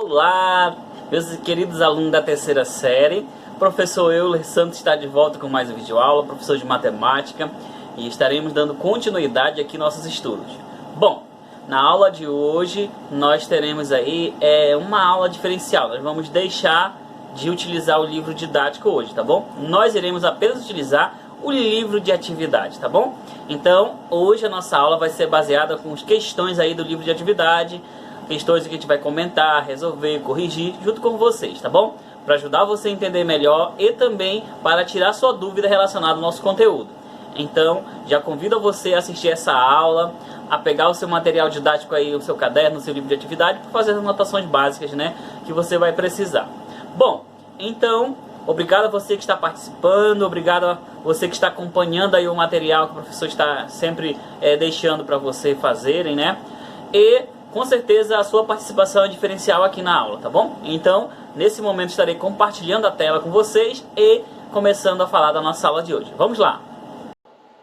Olá, meus queridos alunos da terceira série. Professor Euler Santos está de volta com mais um vídeo aula, professor de matemática, e estaremos dando continuidade aqui aos nossos estudos. Bom, na aula de hoje nós teremos aí uma aula diferencial. Nós vamos deixar de utilizar o livro didático hoje, tá bom? Nós iremos apenas utilizar o livro de atividade, tá bom? Então, hoje a nossa aula vai ser baseada com as questões aí do livro de atividade, questões que a gente vai comentar, resolver, corrigir junto com vocês, tá bom? Para ajudar você a entender melhor e também para tirar sua dúvida relacionada ao nosso conteúdo. Então, já convido você a assistir essa aula, a pegar o seu material didático aí, o seu caderno, o seu livro de atividade, para fazer as anotações básicas, né, que você vai precisar. Bom, então, obrigado a você que está participando, obrigado a você que está acompanhando aí o material que o professor está sempre deixando para você fazerem, né? E com certeza a sua participação é diferencial aqui na aula, tá bom? Então, nesse momento estarei compartilhando a tela com vocês e começando a falar da nossa aula de hoje. Vamos lá!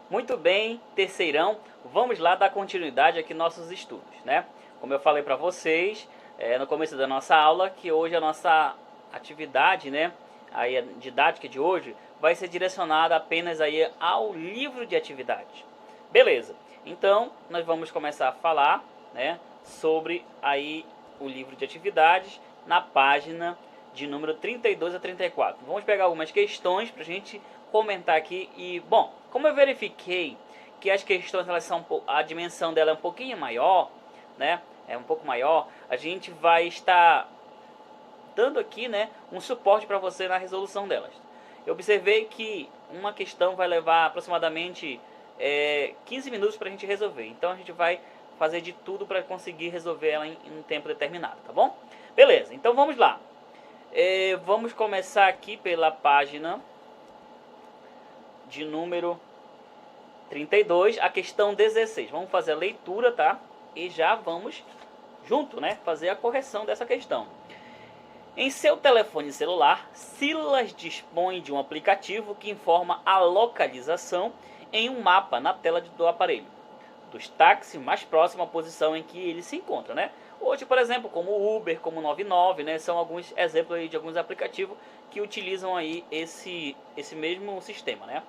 Muito bem, terceirão, vamos lá dar continuidade aqui nos nossos estudos, né? Como eu falei para vocês no começo da nossa aula, que hoje a nossa atividade, né, aí a didática de hoje vai ser direcionada apenas aí ao livro de atividade. Beleza, então nós vamos começar a falar, né, sobre aí o livro de atividades na página de número 32 a 34. Vamos pegar algumas questões para a gente comentar aqui. E, bom, como eu verifiquei que as questões, elas são, a dimensão dela é um pouquinho maior, né, é um pouco maior, a gente vai estar dando aqui, né, um suporte para você na resolução delas. Eu observei que uma questão vai levar aproximadamente 15 minutos para a gente resolver. Então a gente vai fazer de tudo para conseguir resolver ela em um tempo determinado, tá bom? Beleza, então vamos lá. Vamos começar aqui pela página de número 32, a questão 16. Vamos fazer a leitura, tá? E já vamos junto, né, fazer a correção dessa questão. Em seu telefone celular, Silas dispõe de um aplicativo que informa a localização em um mapa na tela do aparelho dos táxis mais próximos à posição em que ele se encontra, né? Hoje, por exemplo, como o Uber, como o 99, né, são alguns exemplos aí de alguns aplicativos que utilizam aí esse mesmo sistema, né?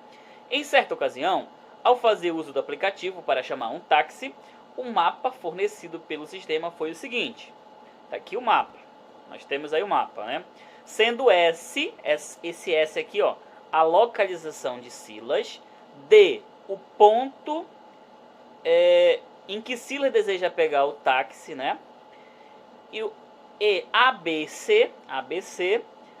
Em certa ocasião, ao fazer uso do aplicativo para chamar um táxi, o mapa fornecido pelo sistema foi o seguinte. Tá aqui o mapa. Nós temos aí o mapa, né? Sendo esse S aqui, ó, a localização de Silas, D, o ponto em que Silas deseja pegar o táxi, né? E ABC,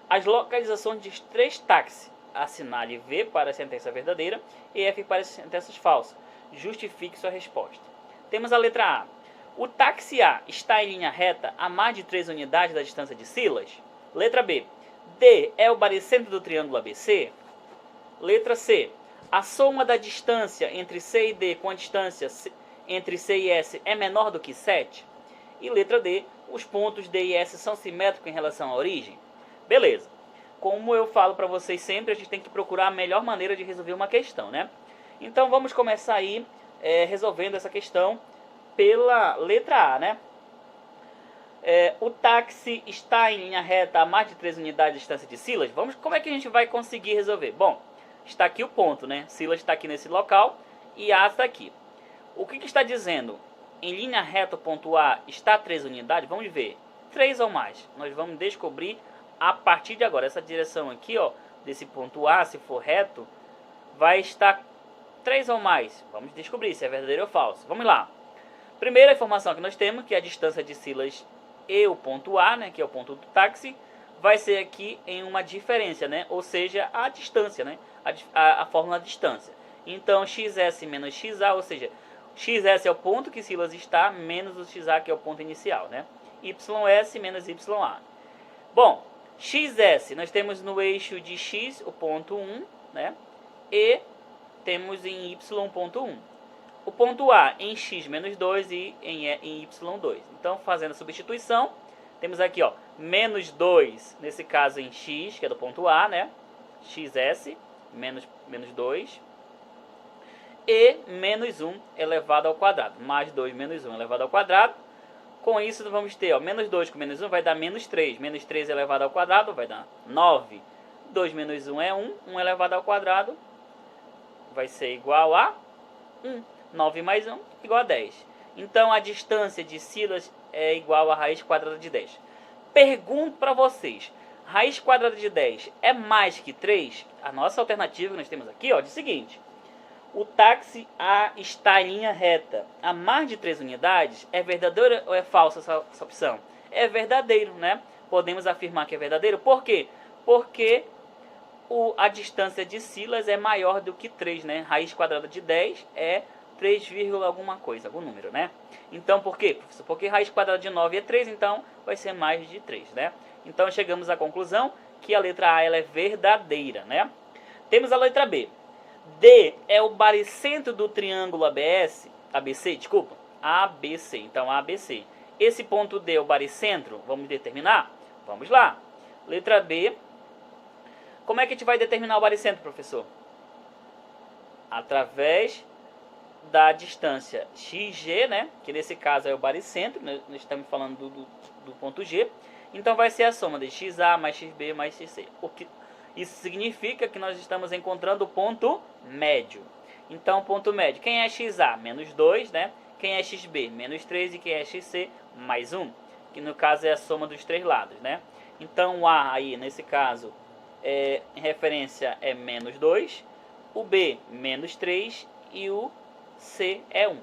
as localizações de 3 táxis. Assinale V para a sentença verdadeira e F para as sentenças falsas. Justifique sua resposta. Temos a letra A. O táxi A está em linha reta a mais de 3 unidades da distância de Silas? Letra B. D é o baricentro do triângulo ABC? Letra C. A soma da distância entre C e D com a distância entre C e S é menor do que 7? E letra D. Os pontos D e S são simétricos em relação à origem? Beleza. Como eu falo para vocês sempre, a gente tem que procurar a melhor maneira de resolver uma questão, né? Então vamos começar aí resolvendo essa questão pela letra A, né? O táxi está em linha reta a mais de 3 unidades de distância de Silas. Como é que a gente vai conseguir resolver? Bom, está aqui o ponto, né? Silas está aqui nesse local e A está aqui. O que está dizendo? Em linha reta o ponto A está a 3 unidades? Vamos ver. 3 ou mais. Nós vamos descobrir a partir de agora. Essa direção aqui, ó, desse ponto A, se for reto, vai estar 3 ou mais. Vamos descobrir se é verdadeiro ou falso. Vamos lá. Primeira informação que nós temos, que a distância de Silas e o ponto A, né, que é o ponto do táxi, vai ser aqui em uma diferença, né? Ou seja, a distância, né? A fórmula da distância. Então, XS menos XA, ou seja, XS é o ponto que Silas está, menos o XA, que é o ponto inicial, né? YS menos YA. Bom, XS, nós temos no eixo de X o ponto 1, né? E temos em Y ponto 1. O ponto A em x menos 2 e em y2. Então, fazendo a substituição, temos aqui, ó, menos 2, nesse caso em x, que é do ponto A, né? xs, menos 2. E menos 1 elevado ao quadrado. Mais 2 menos 1 elevado ao quadrado. Com isso, vamos ter, ó, menos 2 com menos 1 vai dar menos 3. Menos 3 elevado ao quadrado vai dar 9. 2 menos 1 é 1. 1 elevado ao quadrado vai ser igual a 1. 9 mais 1 igual a 10. Então, a distância de Silas é igual a raiz quadrada de 10. Pergunto para vocês, raiz quadrada de 10 é mais que 3? A nossa alternativa que nós temos aqui, ó, diz o seguinte. O táxi A está em linha reta a mais de 3 unidades. É verdadeira ou é falsa essa opção? É verdadeiro, né? Podemos afirmar que é verdadeiro. Por quê? Porque a distância de Silas é maior do que 3, né? Raiz quadrada de 10 é 3, alguma coisa, algum número, né? Então, por quê, professor? Porque raiz quadrada de 9 é 3, então vai ser mais de 3, né? Então, chegamos à conclusão que a letra A ela é verdadeira, né? Temos a letra B. D é o baricentro do triângulo ABC, desculpa, ABC, então ABC. Esse ponto D é o baricentro, vamos determinar? Vamos lá. Letra B. Como é que a gente vai determinar o baricentro, professor? Através da distância XG, né? Que nesse caso é o baricentro, né? Nós estamos falando do ponto G. Então vai ser a soma de XA mais XB mais XC. Isso significa que nós estamos encontrando o ponto médio. Então, o ponto médio. Quem é XA? Menos 2, né? Quem é XB? Menos 3. E quem é XC? Mais 1. Que no caso é a soma dos três lados, né? Então, o A aí, nesse caso, em referência é menos 2. O B, menos 3. E o C é 1.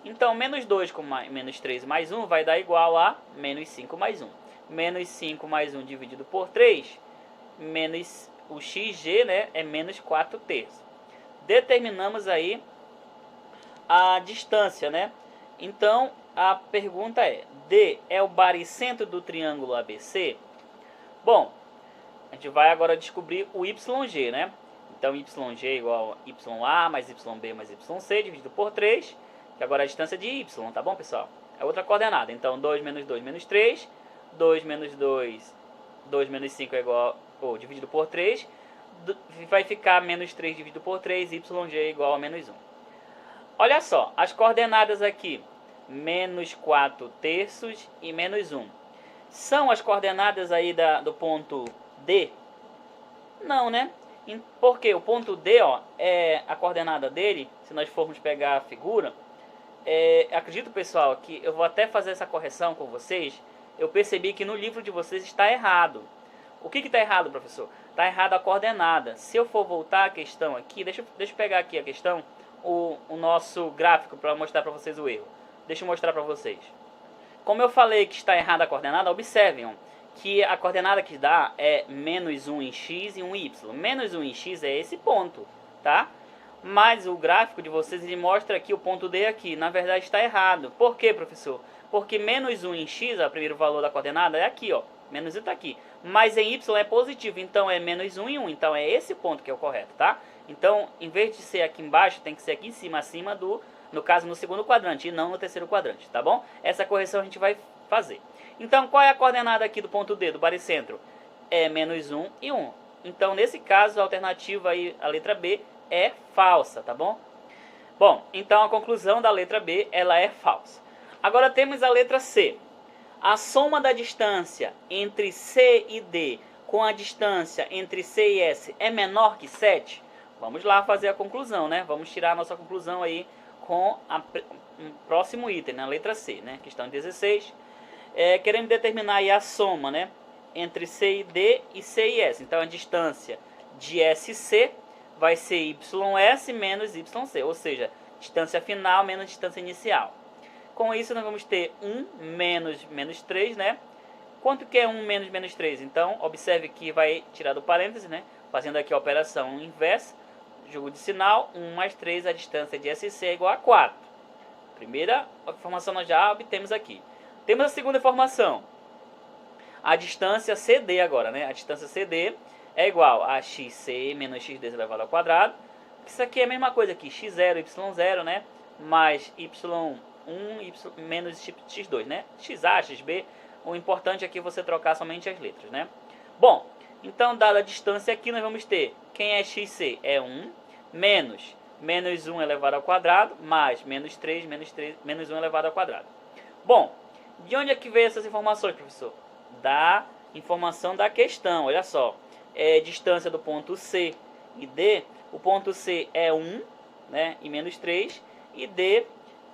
Então, menos 2 com menos 3 mais 1 vai dar igual a menos 5 mais 1. Menos 5 mais 1 dividido por 3, menos o XG, né, é menos 4 terços. Determinamos aí a distância, né? Então, a pergunta é, D é o baricentro do triângulo ABC? Bom, a gente vai agora descobrir o YG, né? Então, YG é igual a YA mais YB mais YC dividido por 3, que agora é a distância de Y, tá bom, pessoal? É outra coordenada. Então, 2 menos 3, 2 menos 2, 2 menos 5 é igual, ou dividido por 3, vai ficar menos 3 dividido por 3, YG é igual a menos 1. Olha só, as coordenadas aqui, menos 4 terços e menos 1. São as coordenadas aí do ponto D? Não, né? Porque o ponto D, ó, é a coordenada dele, se nós formos pegar a figura, acredito, pessoal, que eu vou até fazer essa correção com vocês. Eu percebi que no livro de vocês está errado. O que está errado, professor? Está errado a coordenada. Se eu for voltar a questão aqui, deixa eu pegar aqui a questão, o nosso gráfico para mostrar para vocês o erro. Deixa eu mostrar para vocês. Como eu falei que está errada a coordenada, observem, ó, que a coordenada que dá é menos 1 em x e 1 em y. Menos 1 em x é esse ponto, tá? Mas o gráfico de vocês ele mostra que o ponto D aqui, na verdade está errado. Por quê, professor? Porque menos 1 em x, o primeiro valor da coordenada, é aqui, ó. Menos 1 está aqui. Mas em y é positivo, então é menos 1 em 1. Então é esse ponto que é o correto, tá? Então, em vez de ser aqui embaixo, tem que ser aqui em cima, acima no caso, no segundo quadrante, e não no terceiro quadrante, tá bom? Essa correção a gente vai fazer. Então, qual é a coordenada aqui do ponto D, do baricentro? É menos 1 e 1. Então, nesse caso, a alternativa aí, a letra B, é falsa, tá bom? Bom, então a conclusão da letra B, ela é falsa. Agora temos a letra C. A soma da distância entre C e D com a distância entre C e S é menor que 7? Vamos lá fazer a conclusão, né? Vamos tirar a nossa conclusão aí com o próximo item, na letra C, né? Questão 16. Queremos determinar aí a soma, né? Entre C e D e C e S. Então a distância de SC vai ser YS menos YC, ou seja, distância final menos distância inicial. Com isso nós vamos ter 1 menos 3, né? Quanto que é 1 menos 3? Então, observe que vai tirar do parêntese, né? Fazendo aqui a operação inversa, jogo de sinal, 1 mais 3, a distância de SC é igual a 4. Primeira informação nós já obtemos aqui. Temos a segunda informação. A distância CD agora, né? A distância CD é igual a XC menos XD elevado ao quadrado. Isso aqui é a mesma coisa aqui, x0, y0, né? Mais y1 menos x2, né? XA, xb. O importante aqui é você trocar somente as letras, né? Bom, então, dada a distância aqui, nós vamos ter, quem é xc? É 1, menos 1 elevado ao quadrado, mais menos 3, menos 1 elevado ao quadrado. Bom, De onde é que veio essas informações, professor? Da informação da questão, olha só. Distância do ponto C e D. O ponto C é 1, né, e menos 3. E D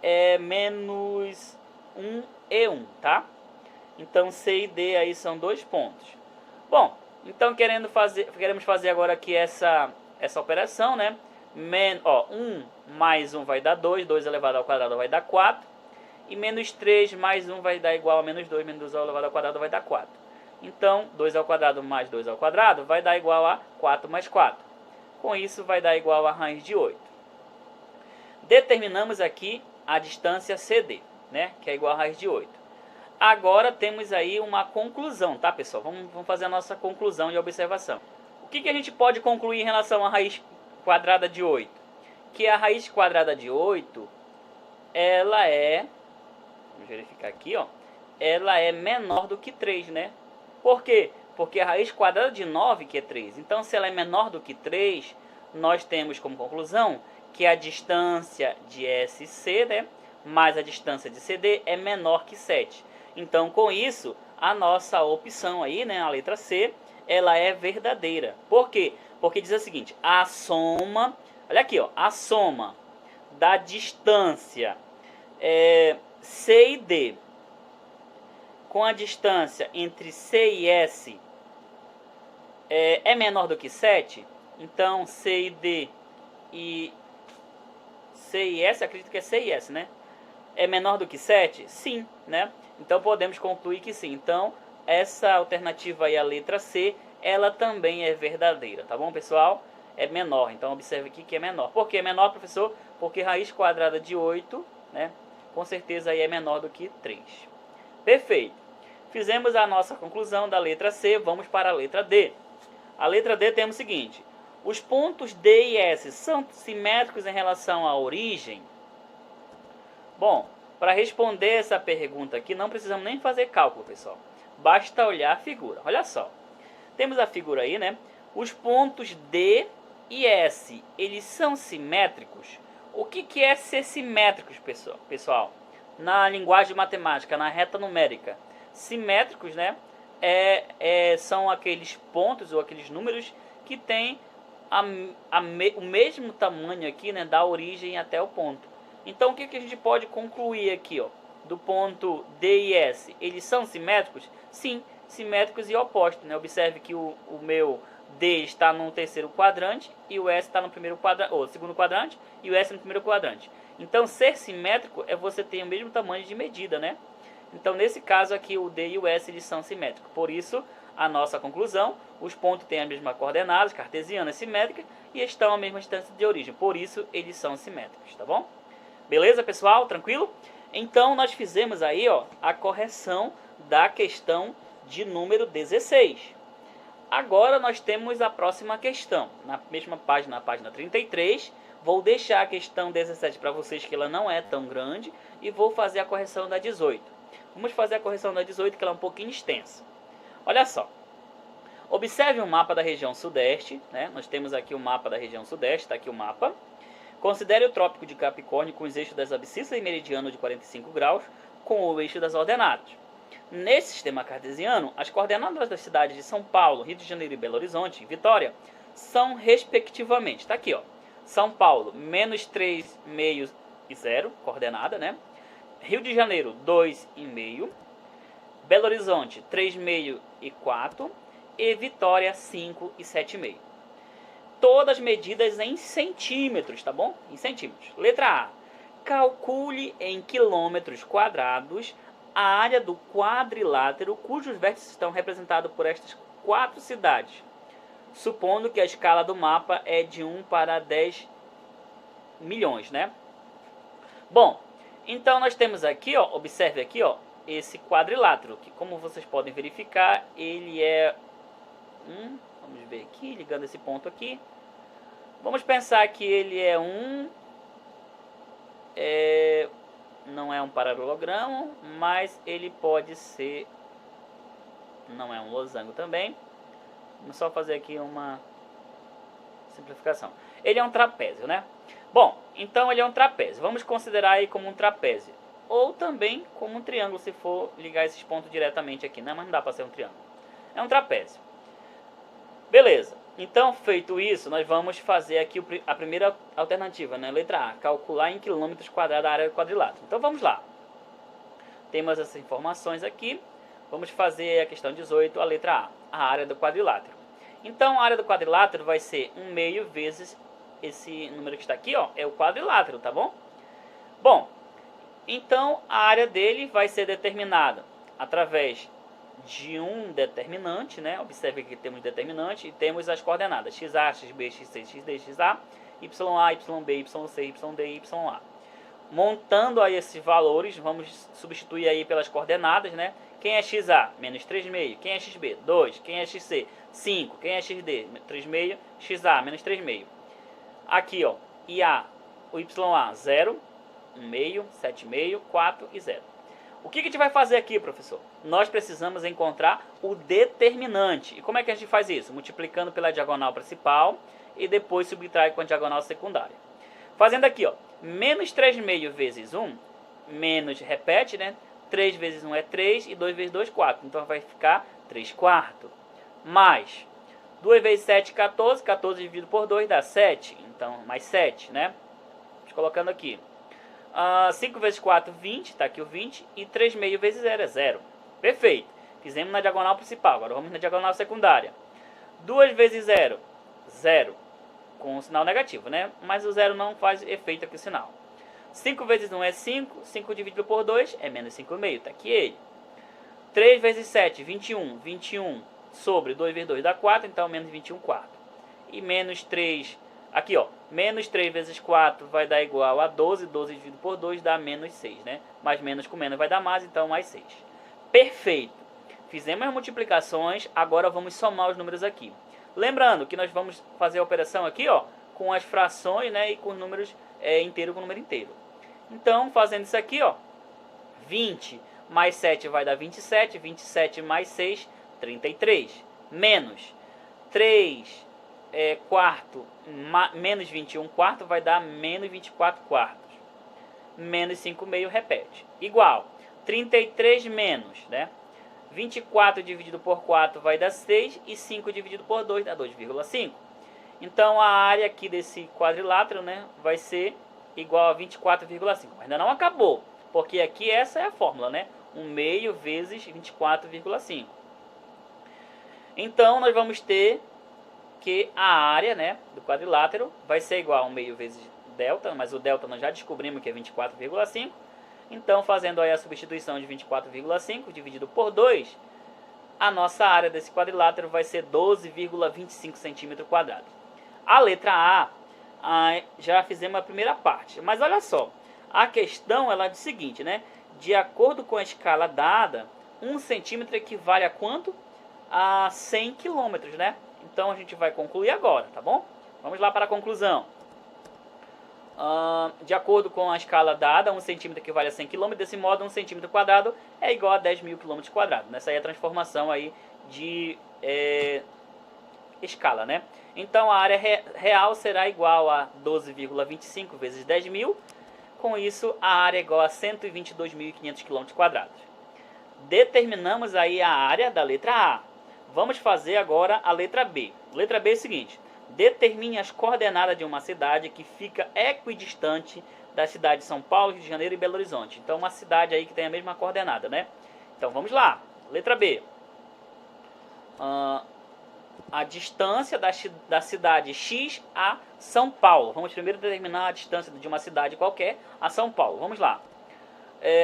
é menos 1 e 1, tá? Então C e D aí são 2 pontos. Bom, então queremos fazer agora aqui essa operação, né? 1 mais 1 vai dar 2, 2 elevado ao quadrado vai dar 4. E menos 3 mais 1 vai dar igual a menos 2, menos 2 elevado ao quadrado vai dar 4. Então, 2 ao quadrado mais 2 ao quadrado vai dar igual a 4 mais 4. Com isso, vai dar igual a raiz de 8. Determinamos aqui a distância CD, né? Que é igual a raiz de 8. Agora temos aí uma conclusão, tá, pessoal? Vamos fazer a nossa conclusão de observação. O que a gente pode concluir em relação à raiz quadrada de 8? Que a raiz quadrada de 8, ela é... Vamos verificar aqui, ó. Ela é menor do que 3, né? Por quê? Porque a raiz quadrada de 9, que é 3. Então, se ela é menor do que 3, nós temos como conclusão que a distância de SC, né, mais a distância de CD é menor que 7. Então, com isso, a nossa opção aí, né, a letra C, ela é verdadeira. Por quê? Porque diz o seguinte, a soma, olha aqui, ó, a soma da distância C e D com a distância entre C e S é menor do que 7, então C e D e C e S, acredito que é C e S, né? É menor do que 7? Sim, né? Então podemos concluir que sim. Então essa alternativa aí, a letra C, ela também é verdadeira, tá bom, pessoal? É menor, então observe aqui que é menor. Por que é menor, professor? Porque raiz quadrada de 8, né? Com certeza aí é menor do que 3. Perfeito. Fizemos a nossa conclusão da letra C, vamos para a letra D. A letra D temos o seguinte, os pontos D e S são simétricos em relação à origem? Bom, para responder essa pergunta aqui, não precisamos nem fazer cálculo, pessoal. Basta olhar a figura. Olha só. Temos a figura aí, né? Os pontos D e S, eles são simétricos? O que é ser simétricos, pessoal? Na linguagem matemática, na reta numérica. Simétricos, né? São aqueles pontos ou aqueles números que têm o mesmo tamanho aqui, né? Da origem até o ponto. Então, o que a gente pode concluir aqui, ó? Do ponto D e S, eles são simétricos? Sim, simétricos e opostos, né? Observe que o meu D está no terceiro quadrante e o S está no primeiro quadrante, ou segundo quadrante, e o S no primeiro quadrante. Então, ser simétrico é você ter o mesmo tamanho de medida, né? Então, nesse caso aqui, o D e o S eles são simétricos. Por isso, a nossa conclusão, os pontos têm a mesma coordenadas, cartesiana, simétrica, e estão à mesma distância de origem. Por isso, eles são simétricos, tá bom? Beleza, pessoal? Tranquilo? Então, nós fizemos aí, ó, a correção da questão de número 16. Agora nós temos a próxima questão. Na mesma página, na página 33, vou deixar a questão 17 para vocês, que ela não é tão grande, e vou fazer a correção da 18. Vamos fazer a correção da 18, que ela é um pouquinho extensa. Olha só. Observe o mapa da região sudeste, né? Nós temos aqui o mapa da região sudeste, está aqui o mapa. Considere o Trópico de Capricórnio com os eixos das abscissas e meridiano de 45 graus com o eixo das ordenadas. Nesse sistema cartesiano, as coordenadas das cidades de São Paulo, Rio de Janeiro e Belo Horizonte, Vitória, são respectivamente, está aqui, ó, São Paulo, menos 3,5 e 0, coordenada, né? Rio de Janeiro, 2,5, Belo Horizonte, 3,5 e 4, e Vitória, 5 e 7,5. Todas medidas em centímetros, tá bom? Em centímetros. Letra A. Calcule em quilômetros quadrados a área do quadrilátero cujos vértices estão representados por estas 4 cidades, supondo que a escala do mapa é de 1 para 10 milhões, né? Bom, então nós temos aqui, ó, observe aqui, ó, esse quadrilátero, que como vocês podem verificar, ele é vamos ver aqui, ligando esse ponto aqui. Vamos pensar que ele é não é um paralelogramo, mas ele pode ser, não é um losango também. Vamos só fazer aqui uma simplificação. Ele é um trapézio, né? Bom, então ele é um trapézio. Vamos considerar aí como um trapézio. ou também como um triângulo, se for ligar esses pontos diretamente aqui, né? Mas não dá para ser um triângulo. É um trapézio. Beleza. Então, feito isso, nós vamos fazer aqui a primeira alternativa, né? Letra A, calcular em quilômetros quadrados a área do quadrilátero. Então, vamos lá. Temos essas informações aqui. Vamos fazer a questão 18, a letra A, a área do quadrilátero. Então, a área do quadrilátero vai ser 1/2 vezes esse número que está aqui, ó, é o quadrilátero, tá bom? Bom, então a área dele vai ser determinada através de um determinante, né? Observe que temos determinante e temos as coordenadas xa, xb, xc, xd, xa, ya, yb, yc, yd, ya. Montando aí esses valores, vamos substituir aí pelas coordenadas, né? Quem é xa? Menos 3,5. Quem é xb? 2. Quem é xc? 5. Quem é xd? 3,5. xa, menos 3,5. Aqui, ó, IA, o YA, 0, 1,5, 7,5, 4 e 0. O que a gente vai fazer aqui, professor? Nós precisamos encontrar o determinante. E como é que a gente faz isso? Multiplicando pela diagonal principal e depois subtrai com a diagonal secundária. Fazendo aqui, ó, menos 3,5 vezes 1, menos, repete, né? 3 vezes 1 é 3 e 2 vezes 2, 4. Então vai ficar 3/4. Mais 2 vezes 7, 14. 14 dividido por 2 dá 7. Então, mais 7, né? Estou colocando aqui. 5 vezes 4, 20. Está aqui o 20. E 3,5 vezes 0 é 0. Perfeito. Fizemos na diagonal principal. Agora vamos na diagonal secundária. 2 vezes 0, 0. Com o sinal negativo, né? Mas o 0 não faz efeito aqui o sinal. 5 vezes 1 é 5. 5 dividido por 2 é menos 5,5. Está aqui ele. 3 vezes 7, 21. 21 sobre 2 vezes 2 dá 4. Então, menos 21/4. E menos 3... Aqui, ó, menos 3 vezes 4 vai dar igual a 12. 12 dividido por 2 dá menos 6, né? Mais menos com menos vai dar mais, então mais 6. Perfeito. Fizemos as multiplicações, agora vamos somar os números aqui. Lembrando que nós vamos fazer a operação aqui, ó, com as frações, né, e com os números inteiro com número inteiro. Então, fazendo isso aqui, ó, 20 mais 7 vai dar 27. 27 mais 6, 33. Menos 3 quarto menos 21/4 vai dar menos 24/4. Menos 5,5, repete. Igual 33 menos, né? 24 dividido por 4 vai dar 6 e 5 dividido por 2 dá 2,5. Então a área aqui desse quadrilátero, né, vai ser igual a 24,5. Mas ainda não acabou, porque aqui essa é a fórmula, né? 1/2 vezes 24,5. Então nós vamos ter que a área, né, do quadrilátero vai ser igual a 1/2 vezes delta, mas o delta nós já descobrimos que é 24,5. Então, fazendo aí a substituição de 24,5 dividido por 2, a nossa área desse quadrilátero vai ser 12,25 centímetros quadrados. A letra A, já fizemos a primeira parte. Mas olha só, a questão ela diz o seguinte, né? De acordo com a escala dada, 1 centímetro equivale a quanto? A 100 quilômetros, né? Então a gente vai concluir agora, tá bom? Vamos lá para a conclusão. De acordo com a escala dada, 1 centímetro equivale a 100 km. Desse modo, 1 centímetro quadrado é igual a 10.000 km quadrados. Nessa aí é a transformação aí de escala, né? Então a área real será igual a 12,25 vezes 10.000. Com isso, a área é igual a 122.500 km quadrados. Determinamos aí a área da letra A. Vamos fazer agora a letra B. A letra B é o seguinte: determine as coordenadas de uma cidade que fica equidistante da cidade de São Paulo, Rio de Janeiro e Belo Horizonte. Então, uma cidade aí que tem a mesma coordenada, né? Então, vamos lá. Letra B. A distância da cidade X a São Paulo. Vamos primeiro determinar a distância de uma cidade qualquer a São Paulo. Vamos lá.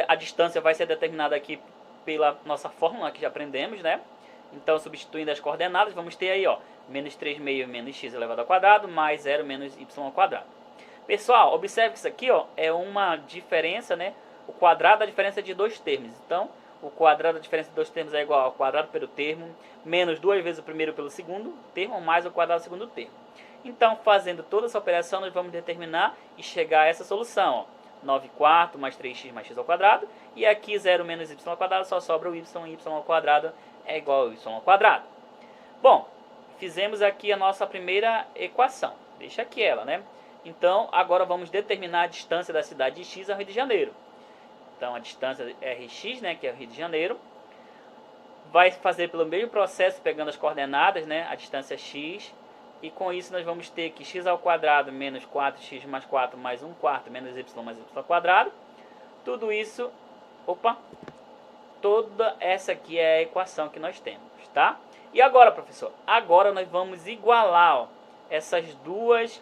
A distância vai ser determinada aqui pela nossa fórmula que já aprendemos, né? Então, substituindo as coordenadas, vamos ter aí, ó, menos 3,5 menos x elevado ao quadrado, mais 0 menos y ao quadrado. Pessoal, observe que isso aqui, ó, é uma diferença, né? O quadrado da diferença de dois termos. Então, o quadrado da diferença de dois termos é igual ao quadrado pelo termo, menos 2 vezes o primeiro pelo segundo termo, mais o quadrado do segundo termo. Então, fazendo toda essa operação, nós vamos determinar e chegar a essa solução, ó. 9/4 mais 3x mais x ao quadrado. E aqui 0 menos y ao quadrado, só sobra o y ao quadrado é igual ao y ao quadrado. Bom, fizemos aqui a nossa primeira equação. Deixa aqui ela, né? Então, agora vamos determinar a distância da cidade de X ao Rio de Janeiro. Então a distância RX, né, que é o Rio de Janeiro, vai fazer pelo mesmo processo, pegando as coordenadas, né, a distância x, e com isso nós vamos ter que x ao quadrado menos 4x mais 4 mais 1 quarto menos y mais y ao quadrado. Tudo isso, toda essa aqui é a equação que nós temos, tá? E agora, professor? Agora nós vamos igualar, ó, essas duas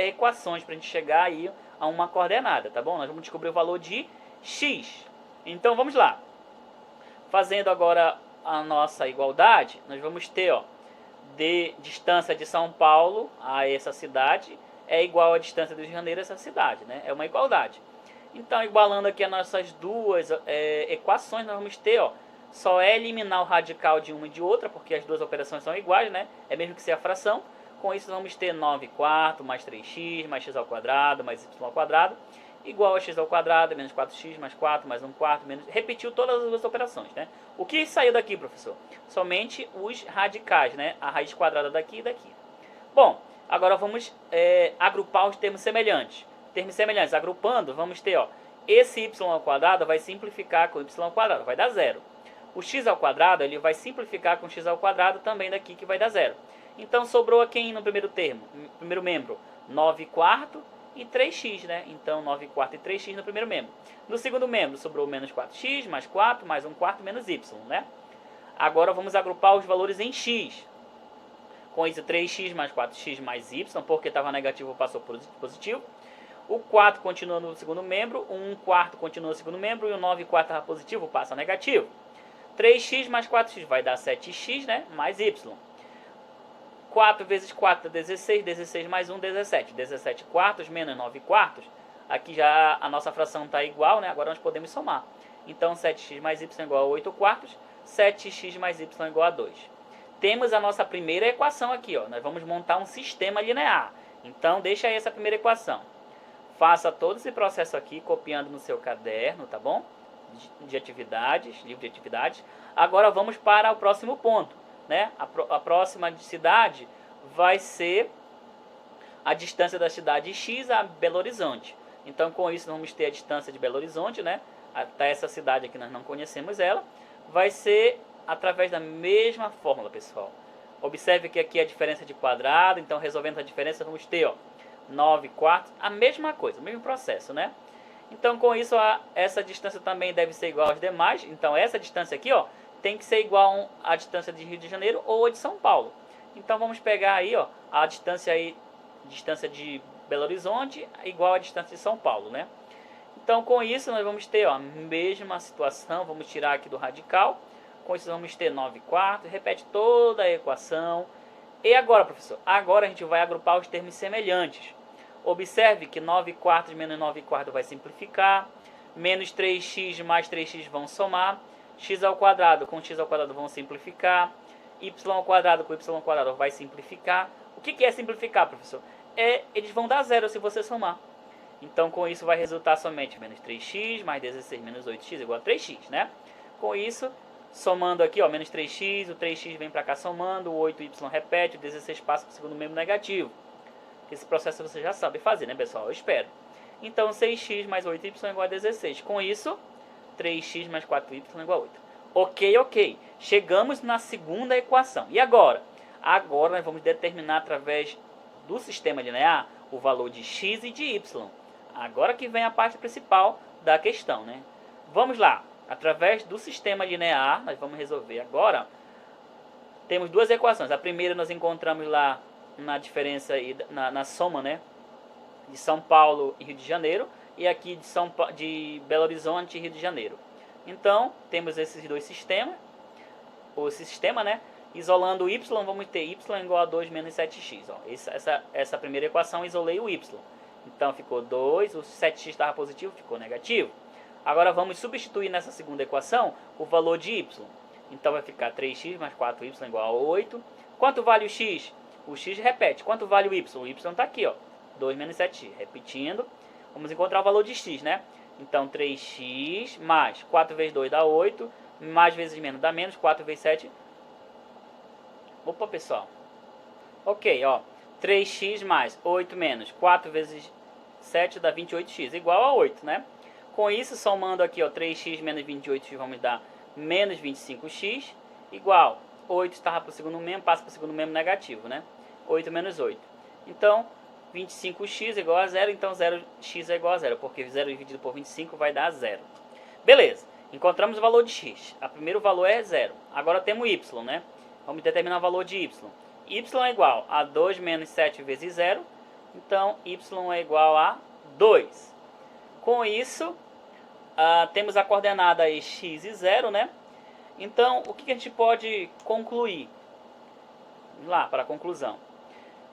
equações para a gente chegar aí a uma coordenada, tá bom? Nós vamos descobrir o valor de x. Então vamos lá. Fazendo agora a nossa igualdade, nós vamos ter, ó, de distância de São Paulo a essa cidade é igual à distância do Rio de Janeiro a essa cidade, né? É uma igualdade. Então, igualando aqui as nossas duas equações, nós vamos ter, ó, só é eliminar o radical de uma e de outra, porque as duas operações são iguais, né? É mesmo que seja a fração. Com isso, nós vamos ter 9 quartos mais 3x mais x ao quadrado mais y ao quadrado igual a x ao quadrado menos 4x mais 4 mais 1 quarto menos... Repetiu todas as duas operações, né? O que saiu daqui, professor? Somente os radicais, né? A raiz quadrada daqui e daqui. Bom, agora vamos agrupar os termos semelhantes. Termos semelhantes, agrupando, vamos ter, ó, esse y ao quadrado vai simplificar com y ao quadrado, vai dar zero. O x ao quadrado, ele vai simplificar com x ao quadrado também daqui, que vai dar zero. Então, sobrou aqui no primeiro termo, primeiro membro, 9 quartos e 3x, né? Então, 9 quartos e 3x no primeiro membro. No segundo membro, sobrou menos 4x, mais 4, mais 1 quarto, menos y, né? Agora, vamos agrupar os valores em x. Com isso, 3x mais 4x mais y, porque estava negativo, passou por positivo. O 4 continua no segundo membro, o 1 quarto continua no segundo membro, e o 9 quarto estava positivo, passa a negativo. 3x mais 4x vai dar 7x, né? Mais y. 4 vezes 4 é 16, 16 mais 1, 17. 17 quartos menos 9 quartos. Aqui já a nossa fração está igual, né? Agora nós podemos somar. Então, 7x mais y igual a 8 quartos. 7x mais y igual a 2. Temos a nossa primeira equação aqui, ó. Nós vamos montar um sistema linear. Então, deixa aí essa primeira equação. Faça todo esse processo aqui, copiando no seu caderno, tá bom? De atividades, livro de atividades. Agora vamos para o próximo ponto, né? A próxima cidade vai ser a distância da cidade X a Belo Horizonte. Então, com isso, vamos ter a distância de Belo Horizonte, né? Até essa cidade aqui, nós não conhecemos ela. Vai ser através da mesma fórmula, pessoal. Observe que aqui é a diferença de quadrado. Então, resolvendo a diferença, vamos ter, ó, 9 quartos, a mesma coisa, o mesmo processo, né? Então, com isso, essa distância também deve ser igual aos demais. Então, essa distância aqui, ó, tem que ser igual à distância de Rio de Janeiro ou a de São Paulo. Então, vamos pegar aí, ó, a distância aí, distância de Belo Horizonte igual à distância de São Paulo, né? Então, com isso, nós vamos ter, ó, a mesma situação. Vamos tirar aqui do radical. Com isso, vamos ter 9 quartos. Repete toda a equação. E agora, professor? Agora a gente vai agrupar os termos semelhantes. Observe que 9 quartos menos 9 quartos vai simplificar. Menos 3x mais 3x vão somar. X ao quadrado com x ao quadrado vão simplificar. Y ao quadrado com y ao quadrado vai simplificar. O que é simplificar, professor? Eles vão dar zero se você somar. Então, com isso, vai resultar somente menos 3x mais 16 menos 8x igual a 3x, né? Com isso, somando aqui, ó, menos 3x, o 3x vem para cá somando, o 8y repete, o 16 passa para o segundo membro negativo. Esse processo você já sabe fazer, né, pessoal? Eu espero. Então, 6x mais 8y igual a 16. Com isso, 3x mais 4y igual a 8. Ok. Chegamos na segunda equação. E agora? Agora nós vamos determinar através do sistema linear o valor de x e de y. Agora que vem a parte principal da questão, né? Vamos lá. Através do sistema linear, nós vamos resolver agora. Temos duas equações. A primeira nós encontramos lá na diferença, na soma, né? De São Paulo e Rio de Janeiro. E aqui de Belo Horizonte e Rio de Janeiro. Então, temos esses dois sistemas. O sistema, né? Isolando o y, vamos ter y igual a 2 menos 7x. Ó. Essa primeira equação, isolei o y. Então, ficou 2. O 7x estava positivo, ficou negativo. Agora, vamos substituir nessa segunda equação o valor de y. Então, vai ficar 3x mais 4y igual a 8. Quanto vale o x? O x repete. Quanto vale o y? O y está aqui, ó. 2 menos 7x. Repetindo. Vamos encontrar o valor de x, né? Então, 3x mais 4 vezes 2 dá 8. Mais vezes menos dá menos. 4 vezes 7. Opa, pessoal. Ok, ó. 3x mais 8 menos 4 vezes 7 dá 28x. Igual a 8, né? Com isso, somando aqui, ó, 3x menos 28x, vamos dar menos 25x, igual 8 estava para o segundo membro, passa para o segundo membro negativo, né? 8 menos 8. Então, 25x é igual a 0, então 0x é igual a 0, porque 0 dividido por 25 vai dar 0. Beleza, encontramos o valor de x. O primeiro valor é 0. Agora temos y, né? Vamos determinar o valor de y. Y é igual a 2 menos 7 vezes 0, então y é igual a 2. Com isso, temos a coordenada aí x e 0, né? Então, o que a gente pode concluir? Vamos lá, para a conclusão.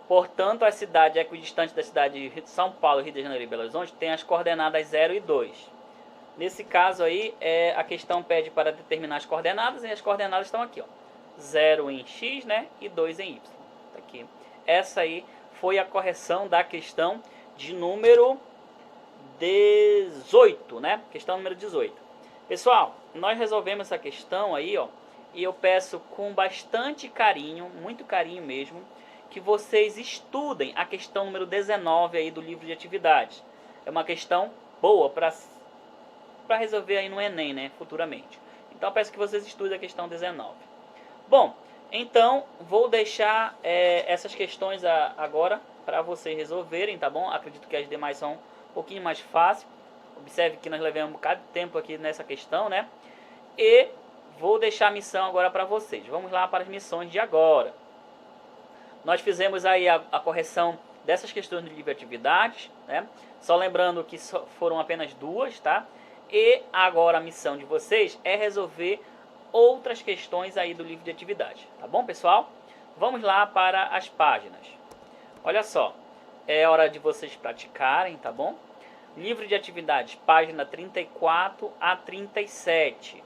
Portanto, a cidade equidistante da cidade de São Paulo, Rio de Janeiro e Belo Horizonte tem as coordenadas 0 e 2. Nesse caso aí, a questão pede para determinar as coordenadas, e as coordenadas estão aqui, ó. 0 em x, né? E 2 em y. Tá aqui. Essa aí foi a correção da questão de número 18, né? Questão número 18. Pessoal, nós resolvemos essa questão aí, ó. E eu peço com bastante carinho, muito carinho mesmo, que vocês estudem a questão número 19 aí do livro de atividades. É uma questão boa para resolver aí no Enem, né? Futuramente. Então eu peço que vocês estudem a questão 19. Bom, então vou deixar essas questões agora para vocês resolverem, tá bom? Acredito que as demais são um pouquinho mais fáceis. Observe que nós levamos um bocado de tempo aqui nessa questão, né? E vou deixar a missão agora para vocês. Vamos lá para as missões de agora. Nós fizemos aí a correção dessas questões do livro de atividades, né? Só lembrando que foram apenas 2, tá? E agora a missão de vocês é resolver outras questões aí do livro de atividades, tá bom, pessoal? Vamos lá para as páginas. Olha só, é hora de vocês praticarem, tá bom? Livro de atividades, página 34 a 37.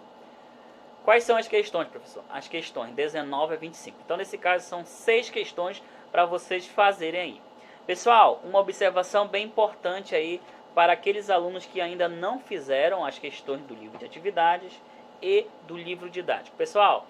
Quais são as questões, professor? As questões 19 a 25. Então, nesse caso, são 6 questões para vocês fazerem aí. Pessoal, uma observação bem importante aí para aqueles alunos que ainda não fizeram as questões do livro de atividades e do livro didático. Pessoal,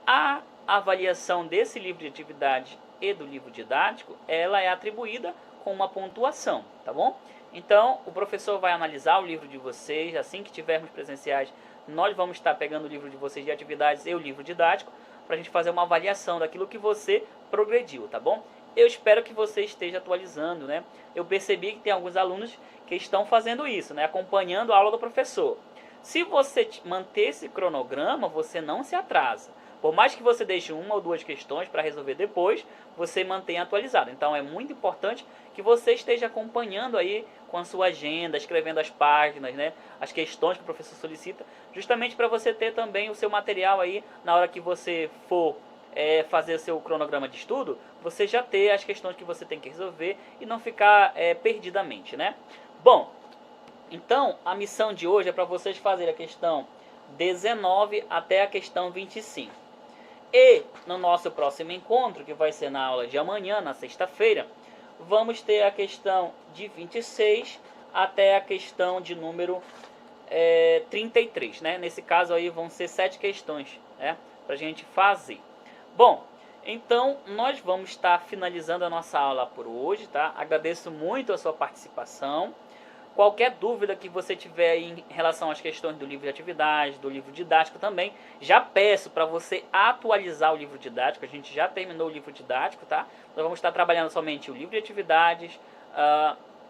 a avaliação desse livro de atividades e do livro didático, ela é atribuída com uma pontuação, tá bom? Então, o professor vai analisar o livro de vocês, assim que tivermos presenciais, nós vamos estar pegando o livro de vocês de atividades e o livro didático, para a gente fazer uma avaliação daquilo que você progrediu, tá bom? Eu espero que você esteja atualizando, né? Eu percebi que tem alguns alunos que estão fazendo isso, né? Acompanhando a aula do professor. Se você manter esse cronograma, você não se atrasa. Por mais que você deixe 1 ou 2 questões para resolver depois, você mantém atualizado. Então é muito importante que você esteja acompanhando aí com a sua agenda, escrevendo as páginas, né? As questões que o professor solicita, justamente para você ter também o seu material aí na hora que você for fazer o seu cronograma de estudo, você já ter as questões que você tem que resolver e não ficar perdidamente, né? Bom, então a missão de hoje é para vocês fazerem a questão 19 até a questão 25. E no nosso próximo encontro, que vai ser na aula de amanhã, na sexta-feira, vamos ter a questão de 26 até a questão de número 33, né? Nesse caso aí vão ser 7 questões, né? Para a gente fazer. Bom, então nós vamos estar finalizando a nossa aula por hoje, tá? Agradeço muito a sua participação. Qualquer dúvida que você tiver em relação às questões do livro de atividades, do livro didático também, já peço para você atualizar o livro didático. A gente já terminou o livro didático, tá? Nós vamos estar trabalhando somente o livro de atividades,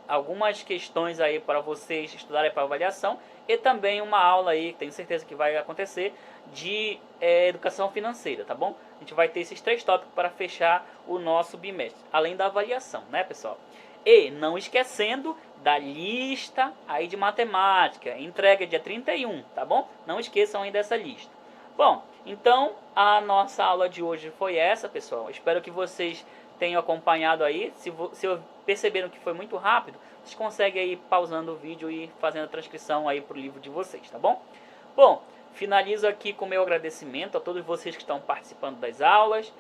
algumas questões aí para vocês estudarem para avaliação e também uma aula aí, tenho certeza que vai acontecer, de educação financeira, tá bom? A gente vai ter esses 3 tópicos para fechar o nosso bimestre, além da avaliação, né, pessoal? E não esquecendo da lista aí de matemática, entrega dia 31, tá bom? Não esqueçam aí dessa lista. Bom, então a nossa aula de hoje foi essa, pessoal. Espero que vocês tenham acompanhado aí. Se perceberam que foi muito rápido, vocês conseguem aí pausando o vídeo e fazendo a transcrição aí para o livro de vocês, tá bom? Bom, finalizo aqui com o meu agradecimento a todos vocês que estão participando das aulas.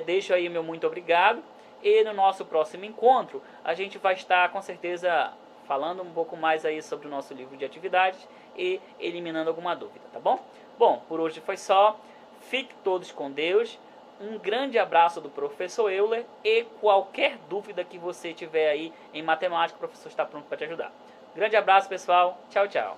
Deixo aí o meu muito obrigado. E no nosso próximo encontro, a gente vai estar com certeza falando um pouco mais aí sobre o nosso livro de atividades e eliminando alguma dúvida, tá bom? Bom, por hoje foi só. Fiquem todos com Deus. Um grande abraço do professor Euler e qualquer dúvida que você tiver aí em matemática, o professor está pronto para te ajudar. Grande abraço, pessoal. Tchau, tchau.